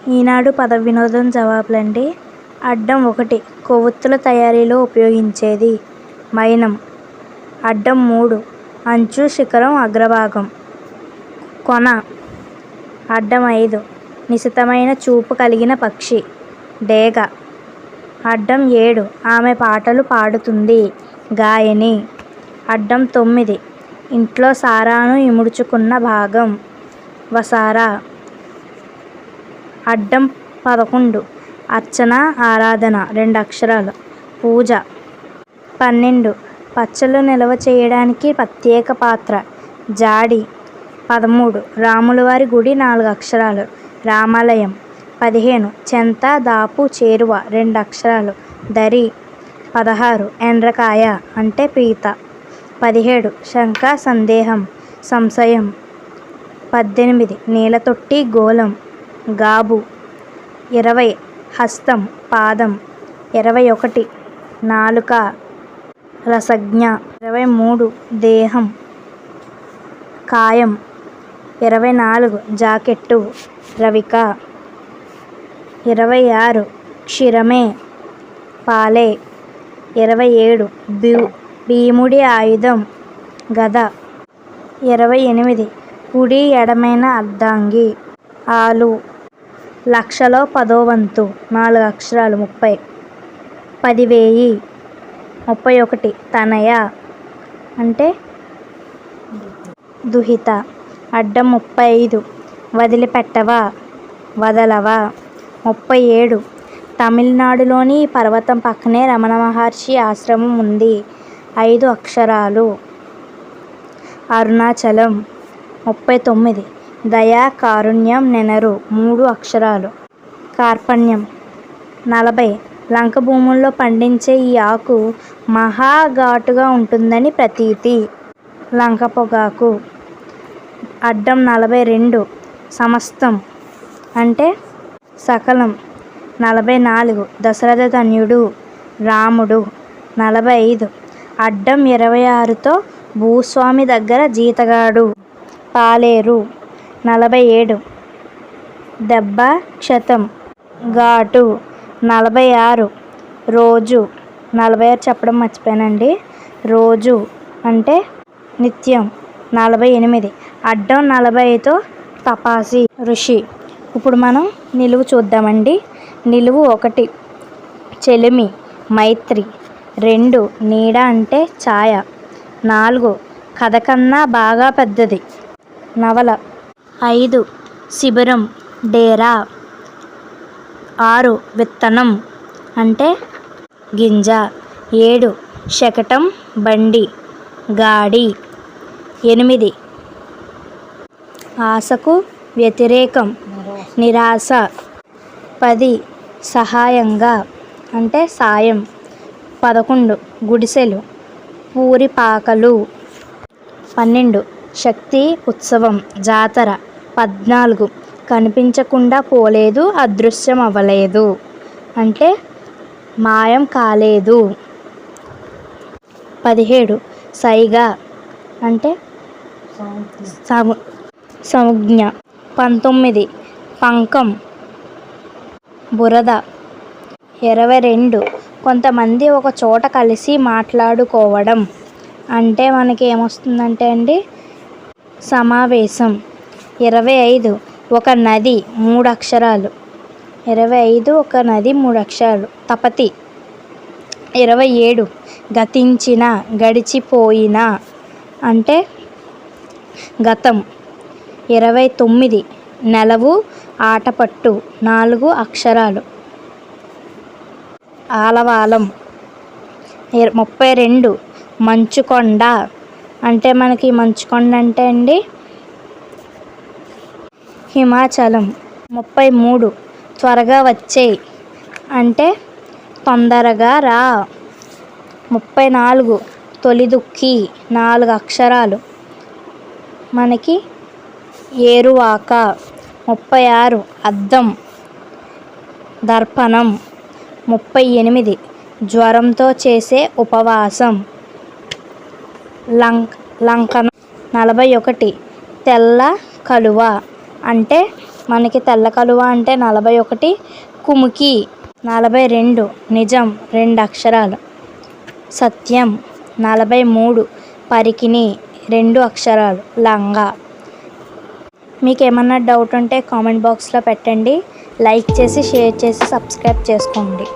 ఈనాడు పద వినోదం జవాబులండి. అడ్డం 1 కొవ్వొత్తుల తయారీలో ఉపయోగించేది. మైనం. అడ్డం 3 అంచు, శిఖరం, అగ్రభాగం. కొన. అడ్డం 5 నిశితమైన చూపు కలిగిన పక్షి. డేగ. అడ్డం 7 ఆమె పాటలు పాడుతుంది. గాయని. అడ్డం 9 ఇంట్లో సారాను ఇముడ్చుకున్న భాగం. వసారా. అడ్డం 11 అర్చన, ఆరాధన 2 అక్షరాలు. పూజ. 12 పచ్చళ్ళు నిల్వ చేయడానికి ప్రత్యేక పాత్ర. జాడి. 13 రాములవారి గుడి 4 అక్షరాలు. రామాలయం. 15 చెంత, దాపు, చేరువ 2 అక్షరాలు. దరి. 16 ఎండ్రకాయ అంటే పీత. 17 శంక, సందేహం, సంశయం. 18 నీలతొట్టి, గోళం, గాబు. 20 హస్తం, పాదం. 21 నాలుక, రసజ్ఞ. 23 దేహం, కాయం. 24 జాకెట్టు, రవిక. 26 క్షీరమే, పాలే. 27 భీముడి ఆయుధం, గద. 28 కుడి ఎడమైన అర్ధాంగి, ఆలు. లక్షలో 10వ వంతు 4 అక్షరాలు. 30 10,000. 31 తనయ అంటే దుహిత. అడ్డం 35 వదిలిపెట్టవా, వదలవా. 37 తమిళనాడులోని పర్వతం పక్కనే రమణ మహర్షి ఆశ్రమం ఉంది. 5 అక్షరాలు. అరుణాచలం. 39 దయ, కారుణ్యం, నెనరు 3 అక్షరాలు. కార్పణ్యం. 40 లంక భూముల్లో పండించే ఈ ఆకు మహా ఘాటుగా ఉంటుందని ప్రతీతి. లంక పొగాకు. అడ్డం 42 సమస్తం అంటే సకలం. 44 దశరథ తనయుడు, రాముడు. 45 అడ్డం 26తో భూస్వామి దగ్గర జీతగాడు, పాలేరు. 47 దెబ్బ, క్షతం, ఘాటు. 46 రోజు. 46 చెప్పడం మర్చిపోయానండి. రోజు అంటే నిత్యం. 48 అడ్డం 40తో తపాసి, ఋషి. ఇప్పుడు మనం నిలువు చూద్దామండి. నిలువు 1 చెలిమి, మైత్రి. 2 నీడ అంటే ఛాయ. 4 కథ కన్నా బాగా పెద్దది, నవల. 5 శిబిరం, డేరా. 6 విత్తనం అంటే గింజ. 7 శకటం, బండి, గాడి. 8 ఆశకు వ్యతిరేకం, నిరాశ. 10 సహాయంగా అంటే సాయం. 11 గుడిసెలు, పూరిపాకలు. 12 శక్తి, ఉత్సవం, జాతర. 14 కనిపించకుండా పోలేదు, అదృశ్యం అవ్వలేదు అంటే మాయం కాలేదు. 17 సైగా అంటే సంజ్ఞ. 19 పంకం, బురద. 22 కొంతమంది ఒక చోట కలిసి మాట్లాడుకోవడం అంటే మనకి ఏమొస్తుందంటే అండి సమావేశం. 25 ఒక నది 3 అక్షరాలు. 25 ఒక నది 3 అక్షరాలు. తపతి. 27 గతించిన, గడిచిపోయిన అంటే గతం. 29 నెలవు, ఆటపట్టు 4 అక్షరాలు. ఆలవాలం. 32 మంచుకొండ అంటే మనకి మంచుకొండ అంటే అండి హిమాచలం. 33 త్వరగా వచ్చేయ్ అంటే తొందరగా రా. 34 తొలిదుక్కి 4 అక్షరాలు మనకి ఏరువాక. 36 అద్దం, దర్పణం. 38 జ్వరంతో చేసే ఉపవాసం, లంకనం. 41 తెల్ల కలువ అంటే మనకి తెల్ల కలువ అంటే 41, కుముకి 42, నిజం 2 అక్షరాలు, సత్యం 43, పరికిణి 2 అక్షరాలు, లంగా. మీకు ఏమన్నా డౌట్ ఉంటే కామెంట్ బాక్స్లో పెట్టండి. లైక్ చేసి షేర్ చేసి సబ్స్క్రైబ్ చేసుకోండి.